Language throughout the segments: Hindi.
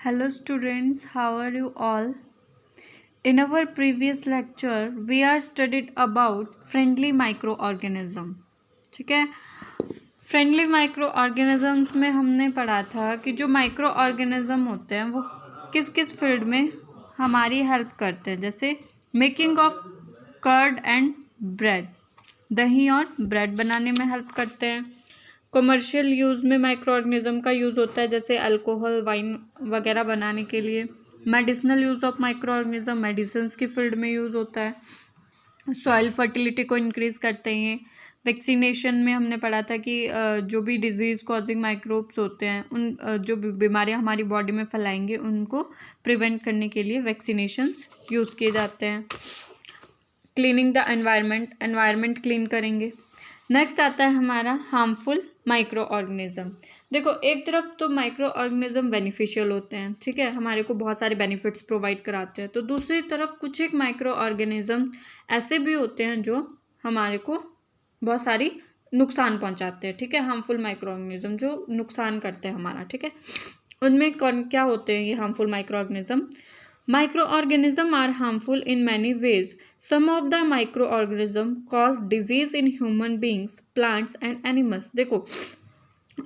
Hello students, how are you all? In our previous lecture, we are studied about friendly microorganism. ठीक है, फ्रेंडली माइक्रो ऑर्गेनिजम्स में हमने पढ़ा था कि जो माइक्रो ऑर्गेनिज्म होते हैं वो किस किस फील्ड में हमारी हेल्प करते हैं, जैसे making of curd and bread, दही और ब्रेड बनाने में हेल्प करते हैं। कमर्शियल यूज़ में माइक्रो ऑर्गेनिज्म का यूज़ होता है, जैसे अल्कोहल, वाइन वगैरह बनाने के लिए। Medicinal use of micro organism medicines की फील्ड में यूज़ होता है। सॉइल फर्टिलिटी को इंक्रीज़ करते हैं। वैक्सीनेशन में हमने पढ़ा था कि जो भी डिजीज़ कॉजिंग माइक्रोब्स होते हैं, उन जो बीमारियां हमारी बॉडी में फैलाएंगे उनको प्रिवेंट करने के लिए वैक्सीनेशंस यूज़ किए जाते हैं। क्लीनिंग द एनवायरनमेंट क्लीन करेंगे। नेक्स्ट आता है हमारा हार्मफुल माइक्रो ऑर्गेनिज्म। देखो, एक तरफ तो माइक्रो ऑर्गेनिज्म बेनिफिशियल होते हैं, ठीक है, हमारे को बहुत सारे बेनिफिट्स प्रोवाइड कराते हैं, तो दूसरी तरफ कुछ एक माइक्रो ऑर्गेनिज्म ऐसे भी होते हैं जो हमारे को बहुत सारी नुकसान पहुंचाते हैं। ठीक है, हार्मफुल माइक्रो ऑर्गेनिज्म जो नुकसान करते हैं हमारा। ठीक है, उनमें कौन क्या होते हैं ये harmful micro organism? Microorganisms are harmful in many ways. Some of the microorganisms cause disease in human beings, plants and animals. देखो,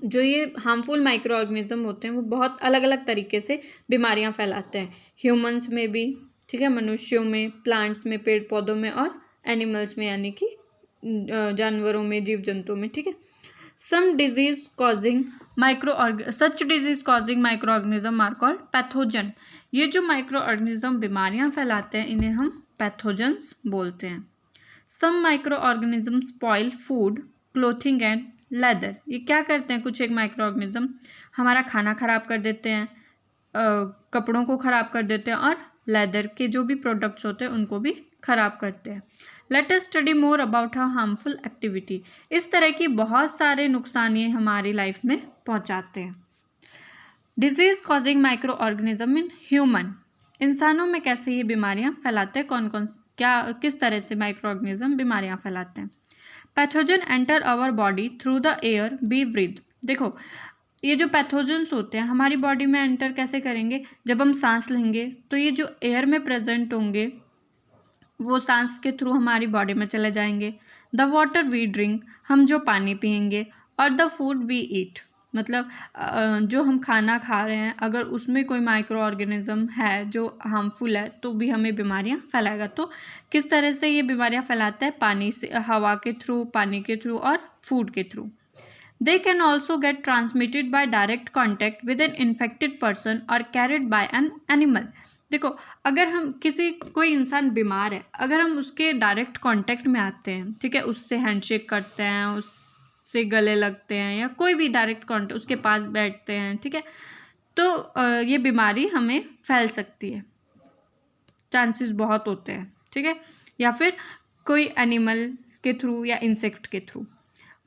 जो ये हार्मफुल माइक्रो ऑर्गेनिज्म होते हैं वो बहुत अलग अलग तरीके से बीमारियां फैलाते हैं, ह्यूमंस में भी, ठीक है, मनुष्यों में, प्लांट्स में, पेड़ पौधों में, और एनिमल्स में यानी कि जानवरों में, जीव जंतुओं में। ठीक है, such disease causing microorganism are called pathogen. ये जो माइक्रो ऑर्गेनिज्म बीमारियां फैलाते हैं इन्हें हम पैथोजेंस बोलते हैं। Some micro organism spoil food, clothing and leather. ये क्या करते हैं? कुछ एक माइक्रो ऑर्गेनिज्म हमारा खाना खराब कर देते हैं, कपड़ों को ख़राब कर देते हैं, और लेदर के जो भी प्रोडक्ट्स होते हैं उनको भी ख़राब करते हैं। Let us study more about how harmful activity. इस तरह की बहुत सारे नुकसान ये हमारी लाइफ में पहुंचाते हैं। Disease causing microorganism in human. इंसानों में कैसे ये बीमारियां फैलाते हैं, कौन कौन क्या किस तरह से माइक्रो ऑर्गेनिज्म बीमारियां फैलाते हैं। Pathogen enter our body through the air we breathe. देखो, ये जो पैथोजेंस होते हैं हमारी बॉडी में एंटर कैसे करेंगे? जब हम सांस लेंगे तो ये जो एयर में प्रेजेंट होंगे वो सांस के थ्रू हमारी बॉडी में चले जाएंगे। द वाटर वी ड्रिंक, हम जो पानी पियेंगे, और द फूड वी ईट, मतलब जो हम खाना खा रहे हैं अगर उसमें कोई माइक्रो ऑर्गेनिज्म है जो हार्मफुल है तो भी हमें बीमारियां फैलाएगा। तो किस तरह से ये बीमारियां फैलाता है? पानी से, हवा के थ्रू, पानी के थ्रू और फूड के through. They can also get transmitted by direct contact with an infected person or carried by an animal. देखो, अगर हम कोई इंसान बीमार है, अगर हम उसके डायरेक्ट कांटेक्ट में आते हैं, ठीक है, उससे हैंडशेक करते हैं, उससे गले लगते हैं, या कोई भी डायरेक्ट कांटेक्ट, उसके पास बैठते हैं, ठीक है, तो ये बीमारी हमें फैल सकती है, चांसेस बहुत होते हैं। ठीक है, या फिर कोई एनिमल के थ्रू या इंसेक्ट के through.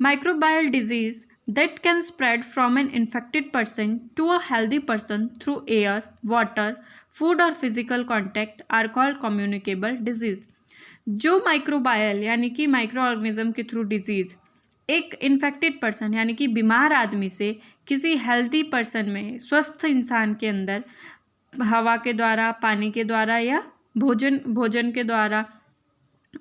Microbial disease that can spread from an infected person to a healthy person through air, water, food or physical contact are called communicable disease. जो माइक्रोबायल यानी कि माइक्रो ऑर्गेनिज्म के थ्रू डिजीज़ एक इन्फेक्टेड पर्सन यानी कि बीमार आदमी से किसी हेल्दी पर्सन में, स्वस्थ इंसान के अंदर, हवा के द्वारा, पानी के द्वारा, या भोजन के द्वारा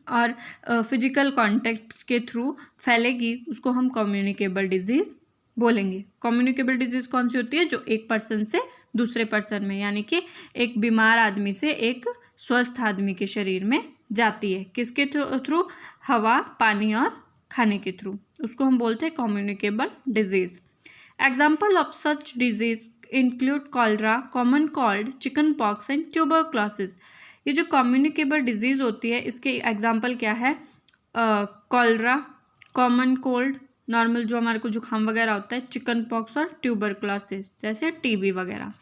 और फिजिकल कांटेक्ट के थ्रू फैलेगी, उसको हम कम्युनिकेबल डिजीज़ बोलेंगे। कम्युनिकेबल डिजीज़ कौन सी होती है? जो एक पर्सन से दूसरे पर्सन में, यानी कि एक बीमार आदमी से एक स्वस्थ आदमी के शरीर में जाती है। किसके थ्रू? हवा, पानी और खाने के थ्रू, उसको हम बोलते हैं communicable disease. Example of such disease include cholera, common called, chicken pox and tuberculosis. ये जो कम्युनिकेबल डिजीज़ होती है इसके एग्जाम्पल क्या है? कॉलरा, कॉमन कोल्ड, नॉर्मल जो हमारे को जुकाम वगैरह होता है, चिकन पॉक्स और ट्यूबरक्लोसिस जैसे टीबी वगैरह।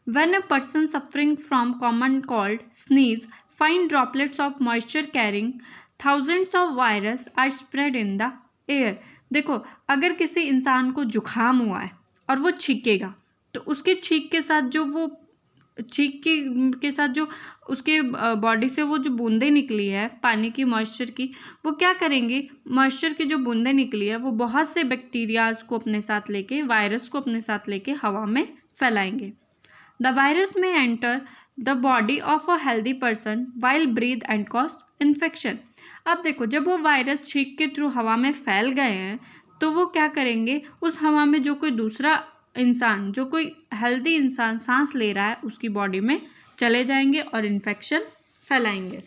When a person suffering from common cold sneeze, fine droplets of moisture carrying thousands of virus are spread in the air. देखो, अगर किसी इंसान को जुकाम हुआ है और वो छींकेगा तो उसके छींक के साथ जो उसके बॉडी से वो जो बूंदें निकली है पानी की, मॉइस्चर की, वो क्या करेंगी? मॉइस्चर की जो बूंदें निकली है वो बहुत से बैक्टीरियाज को अपने साथ लेके, वायरस को अपने साथ लेके हवा में फैलाएंगे। The virus may enter the body of a healthy person while breathe and cause infection. अब देखो, जब वो वायरस छींक के थ्रू हवा में फैल गए हैं तो वो क्या करेंगे, उस हवा में जो कोई दूसरा इंसान, जो कोई हेल्दी इंसान सांस ले रहा है उसकी बॉडी में चले जाएंगे और इन्फेक्शन फैलाएंगे।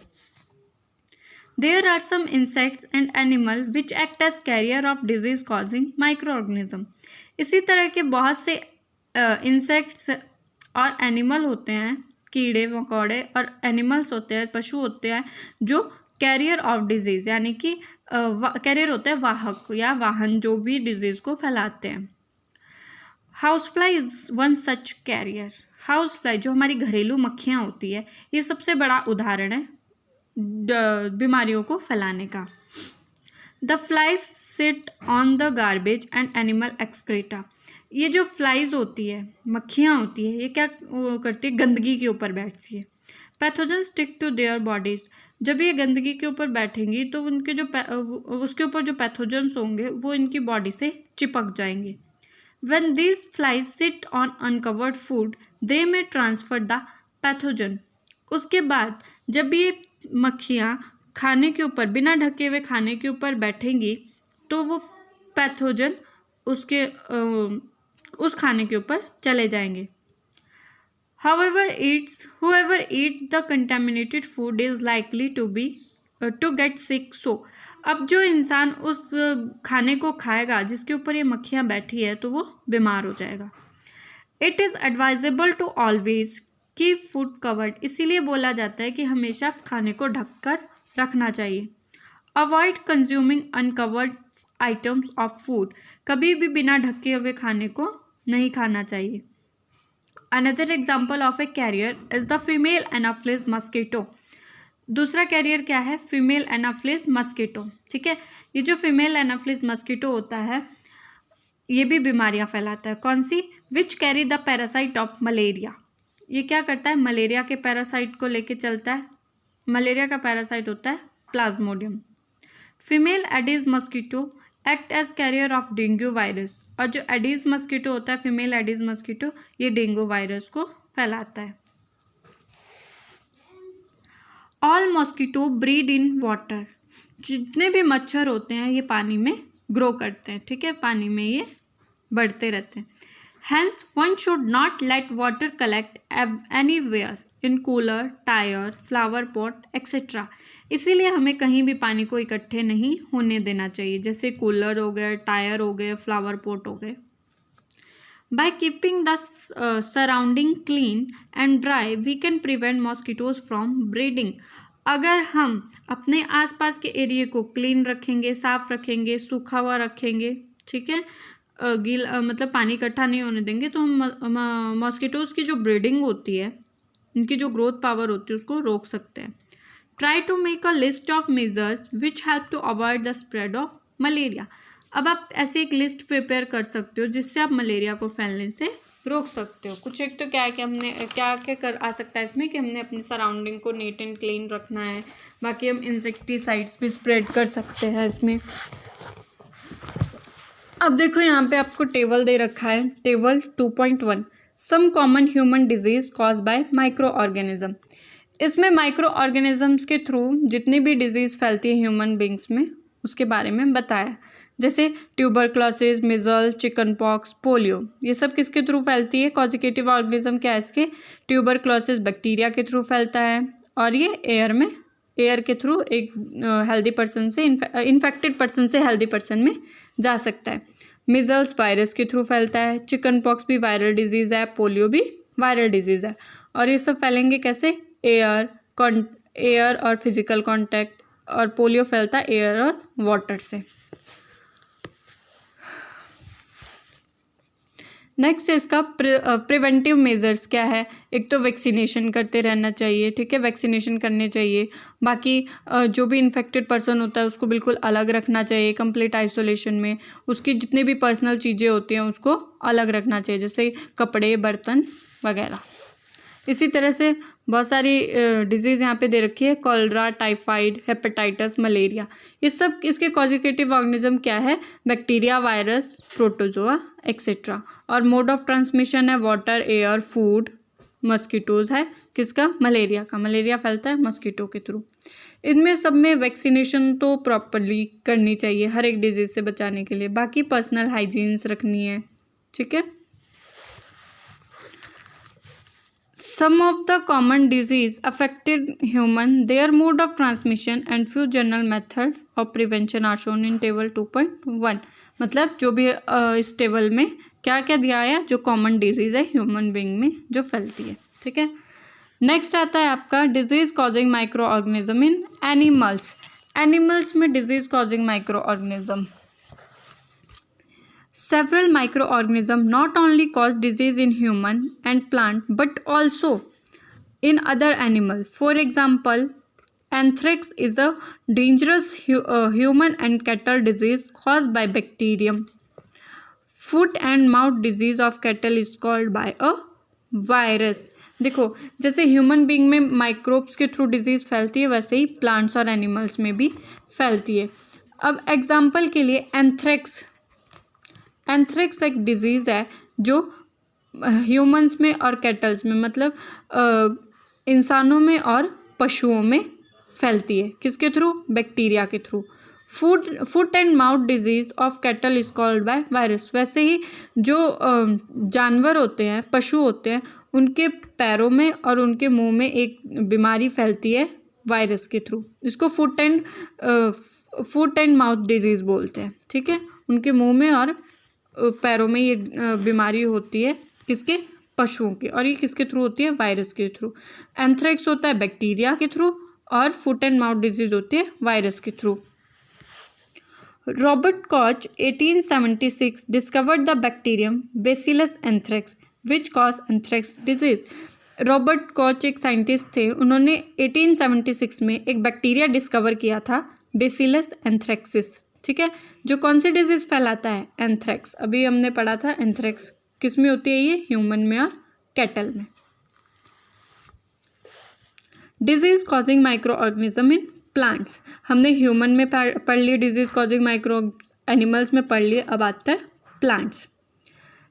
There are some insects and animal which act as carrier of disease causing microorganism. इसी तरह के बहुत से इंसेक्ट्स और एनिमल होते हैं, कीड़े मकोड़े और एनिमल्स होते हैं, पशु होते हैं जो कैरियर ऑफ डिजीज़ यानी कि कैरियर होते हैं, वाहक या वाहन जो भी डिजीज़ को फैलाते हैं। House fly is one such carrier. House fly जो हमारी घरेलू मक्खियाँ होती है, ये सबसे बड़ा उदाहरण है बीमारियों को फैलाने का। The flies sit on the garbage and animal excreta. ये जो फ्लाइज होती है, मक्खियाँ होती है, ये क्या करती है, गंदगी के ऊपर बैठती है। Pathogen stick to their bodies. जब ये गंदगी के ऊपर बैठेंगी तो उनके जो उसके ऊपर जो पैथोजन्स होंगे वो इनकी बॉडी से चिपक जाएंगे। When these flies sit on uncovered food they में ट्रांसफर द पैथोजन। उसके बाद जब ये मक्खियाँ खाने के ऊपर, बिना ढके हुए खाने के ऊपर बैठेंगी तो वो पैथोजन उसके उस खाने के ऊपर चले जाएंगे। However, whoever eats the contaminated food is likely to get sick. So, अब जो इंसान उस खाने को खाएगा जिसके ऊपर ये मक्खियाँ बैठी है तो वो बीमार हो जाएगा। It is advisable to always keep food covered. इसीलिए बोला जाता है कि हमेशा खाने को ढककर रखना चाहिए। Avoid consuming uncovered items of food. कभी भी बिना ढके हुए खाने को नहीं खाना चाहिए। Another example of a carrier is the female anopheles mosquito. दूसरा कैरियर क्या है, फीमेल एनाफ्लिस मस्कीटो। ठीक है, ये जो फीमेल एनाफ्लिस मस्कीटो होता है ये भी बीमारियां फैलाता है। कौन सी, which carry the parasite of malaria. ये क्या करता है, मलेरिया के पैरासाइट को लेके चलता है। मलेरिया का पैरासाइट होता है plasmodium. Female Aedes mosquito act as carrier of dengue virus. और जो एडिस मस्कीटो होता है, फीमेल एडिस मस्कीटो, ये डेंगू वायरस को फैलाता है। All mosquito breed in water. जितने भी मच्छर होते हैं ये पानी में ग्रो करते हैं। ठीक है, पानी में ये बढ़ते रहते हैं। Hence one should not let water collect anywhere in cooler, tyre, flower pot etcetera. इसीलिए हमें कहीं भी पानी को इकट्ठे नहीं होने देना चाहिए, जैसे कूलर हो गए, टायर हो गए, फ्लावर पॉट हो गए। By keeping the surrounding clean and dry we can prevent mosquitoes from breeding. अगर हम अपने आसपास के एरिया को क्लीन रखेंगे, साफ रखेंगे, सूखा हुआ रखेंगे, ठीक है, मतलब पानी इकट्ठा नहीं होने देंगे, तो हम मॉस्किटोज की जो ब्रीडिंग होती है, इनकी जो ग्रोथ पावर होती है उसको रोक सकते हैं। Try to make a list of measures which help to avoid the spread of malaria. अब आप ऐसे एक लिस्ट प्रिपेयर कर सकते हो जिससे आप मलेरिया को फैलने से रोक सकते हो। कुछ एक तो क्या है कि हमने क्या क्या कर आ सकता है इसमें कि हमने अपनी सराउंडिंग को नीट एंड क्लीन रखना है। बाकी हम इंसेक्टिसाइड्स भी स्प्रेड कर सकते हैं इसमें। अब देखो यहाँ पे आपको टेबल दे रखा है, table 2.1 some common human disease cause by micro organism. इसमें माइक्रो ऑर्गेनिजम्स के थ्रू जितनी भी डिजीज़ फैलती है ह्यूमन बींग्स में उसके बारे में बताया, जैसे tuberculosis, measles, chicken pox, polio. ये सब किसके थ्रू फैलती है, कॉजिकेटिव ऑर्गेनिज्म क्या है इसके, ट्यूबरक्लोसिस बैक्टीरिया के थ्रू फैलता है और ये एयर के थ्रू एक हेल्दी पर्सन से इन्फेक्टेड पर्सन से हेल्दी पर्सन में जा सकता है। मिजल्स वायरस के थ्रू फैलता है, चिकन पॉक्स भी वायरल डिजीज़ है, पोलियो भी वायरल डिजीज़ है। और ये सब फैलेंगे कैसे, एयर और फिजिकल कांटेक्ट, और पोलियो फैलता है एयर और वाटर से। नेक्स्ट इसका प्रिवेंटिव मेजर्स क्या है, एक तो वैक्सीनेशन करते रहना चाहिए, ठीक है, वैक्सीनेशन करने चाहिए। बाकी जो भी इन्फेक्टेड पर्सन होता है उसको बिल्कुल अलग रखना चाहिए, कंप्लीट आइसोलेशन में। उसकी जितनी भी पर्सनल चीज़ें होती हैं उसको अलग रखना चाहिए, जैसे कपड़े, बर्तन वगैरह। इसी तरह से बहुत सारी डिजीज़ यहाँ पे दे रखी है, कॉलरा, टाइफाइड, हेपेटाइटिस, मलेरिया। ये सब इसके कॉजिकेटिव ऑर्गेनिज्म क्या है, बैक्टीरिया, वायरस, प्रोटोजोआ एक्सेट्रा। और मोड ऑफ ट्रांसमिशन है वाटर, एयर, फूड, मस्कीटोज है, किसका, मलेरिया का। मलेरिया फैलता है मस्कीटो के थ्रू। इनमें सब में वैक्सीनेशन तो प्रॉपरली करनी चाहिए हर एक डिजीज़ से बचाने के लिए, बाकी पर्सनल हाइजीन्स रखनी है, ठीक है। Some of the common disease affected human, their mode of transmission and few general method of prevention are shown in table 2.1। मतलब जो भी इस टेबल में क्या क्या दिया है, जो कॉमन डिजीज़ है ह्यूमन बीइंग में जो फैलती है, ठीक है। नेक्स्ट आता है आपका disease causing microorganism in animals. Animals में disease causing microorganism, several microorganisms not only cause disease in human and plant but also in other animals. For example, anthrax is a dangerous human and cattle disease caused by bacterium. Foot and mouth disease of cattle is caused by a virus। देखो जैसे ह्यूमन बीइंग में माइक्रोब्स के थ्रू डिजीज़ फैलती है, वैसे ही प्लांट्स और एनिमल्स में भी फैलती है। अब एग्जाम्पल के लिए एंथ्रेक्स एक डिजीज़ है जो ह्यूमंस में और कैटल्स में, मतलब इंसानों में और पशुओं में फैलती है, किसके थ्रू, बैक्टीरिया के through. Foot and mouth disease of cattle is called by virus. वैसे ही जो जानवर होते हैं, पशु होते हैं, उनके पैरों में और उनके मुंह में एक बीमारी फैलती है वायरस के थ्रू, इसको फुट एंड माउथ डिजीज़ बोलते हैं, ठीक है। उनके मुंह में और पैरों में ये बीमारी होती है, किसके, पशुओं के, और ये किसके थ्रू होती है, वायरस के थ्रू। एंथ्रेक्स होता है बैक्टीरिया के थ्रू और फुट एंड माउथ डिजीज़ होती है वायरस के through. Robert Koch 1876 discovered the bacterium bacillus anthrax which cause anthrax disease. Robert Koch एक साइंटिस्ट थे, उन्होंने 1876 में एक बैक्टीरिया डिस्कवर किया था, बेसिलस एंथ्रेक्सिस, ठीक है, जो कौन सी डिजीज़ फैलाता है, एंथ्रेक्स। अभी हमने पढ़ा था एंथ्रेक्स किस में होती है, ये ह्यूमन में और कैटल में। Disease causing microorganism in plants, हमने ह्यूमन में पढ़ लिए, डिजीज़ कॉजिंग माइक्रो एनिमल्स में पढ़ लिए, अब आता है plants.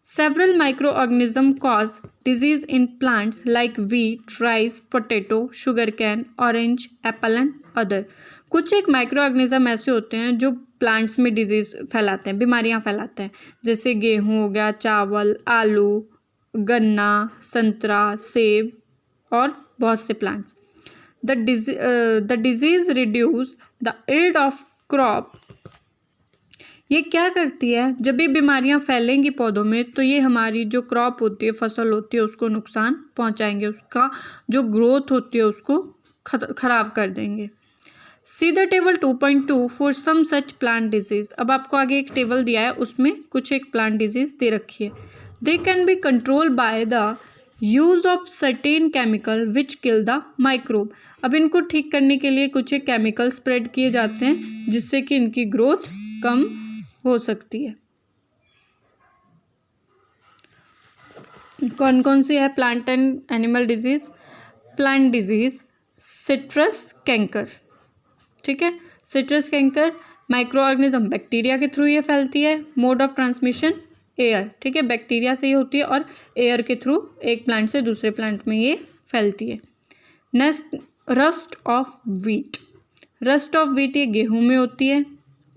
Several micro organism cause disease in plants like wheat, rice, potato, sugar cane, orange, Apple and other. कुछ एक माइक्रो ऑर्गेनिज्म ऐसे होते हैं जो प्लांट्स में डिजीज़ फैलाते हैं, बीमारियां फैलाते हैं, जैसे गेहूं हो गया, चावल, आलू, गन्ना, संतरा, सेब और बहुत से plants. The disease reduce the yield of crop. ये क्या करती है, जब भी बीमारियां फैलेंगी पौधों में तो ये हमारी जो क्रॉप होती है, फसल होती है, उसको नुकसान पहुंचाएंगे, उसका जो ग्रोथ होती है उसको खराब कर देंगे। See the table 2.2 for some such plant disease. अब आपको आगे एक टेबल दिया है, उसमें कुछ एक प्लांट डिजीज़ दे रखी है। They can be control by the use of certain chemical which kill the microbe. अब इनको ठीक करने के लिए कुछ एक केमिकल स्प्रेड किए जाते हैं जिससे कि इनकी ग्रोथ कम हो सकती है। कौन कौन सी है plant and animal disease? Plant disease citrus canker, ठीक है। Citrus canker micro organism bacteria के थ्रू ये फैलती है। मोड ऑफ ट्रांसमिशन एयर, ठीक है, बैक्टीरिया से ही होती है और एयर के थ्रू एक प्लांट से दूसरे प्लांट में ये फैलती है। Next rust of wheat. Rust of wheat ये गेहूं में होती है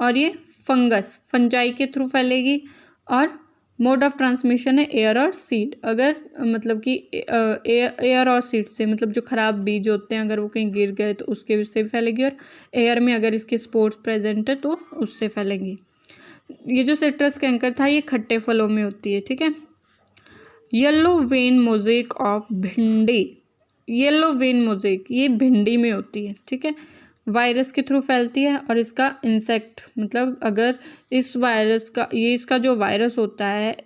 और ये फंजाई के थ्रू फैलेगी। और मोड ऑफ ट्रांसमिशन है एयर और सीड। अगर मतलब कि एयर और सीड से, मतलब जो ख़राब बीज होते हैं अगर वो कहीं गिर गए तो उसके से भी फैलेगी, और एयर में अगर इसके स्पोर्स प्रेजेंट है तो उससे फैलेंगी। ये जो सिट्रस कैंकर था ये खट्टे फलों में होती है, ठीक है। येलो वेन मोज़ेक ऑफ भिंडी। येलो वेन मोज़ेक ये भिंडी में होती है, ठीक है। वायरस के थ्रू फैलती है और इसका इंसेक्ट, मतलब अगर इस वायरस का, ये इसका जो वायरस होता है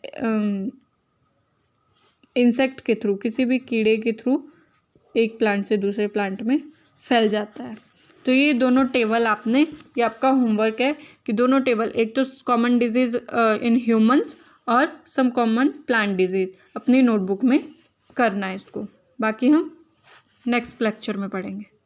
इंसेक्ट के थ्रू, किसी भी कीड़े के थ्रू एक प्लांट से दूसरे प्लांट में फैल जाता है। तो ये दोनों टेबल आपने, ये आपका होमवर्क है कि दोनों टेबल, एक तो कॉमन डिजीज़ इन ह्यूमंस और सम कॉमन प्लांट डिजीज़ अपनी नोटबुक में करना है इसको। बाकी हम नेक्स्ट लेक्चर में पढ़ेंगे।